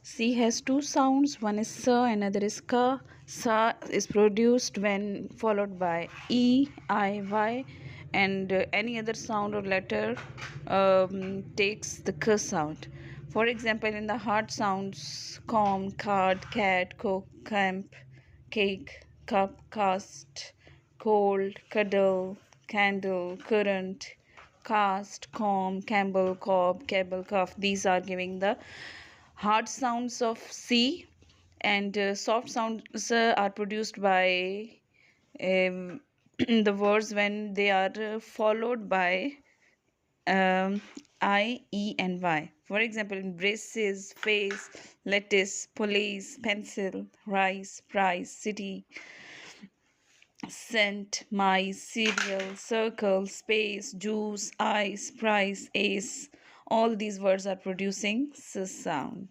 C has two sounds, one is sa, another is ka. Sa is produced when followed by E, I, Y, and any other sound or letter takes the k sound. For example, in the hard sounds, comb, card, cat, cook, camp, cake, cup, cast, cold, cuddle, candle, current, cast, comb, Campbell, cob, cable, cuff. These are giving the hard sounds of C, and soft sounds are produced by the words when they are followed by I, E, and Y. For example, in braces, face, lettuce, police, pencil, rice, price, city, scent, mice, cereal, circle, space, juice, ice, price, ace. All these words are producing S sound.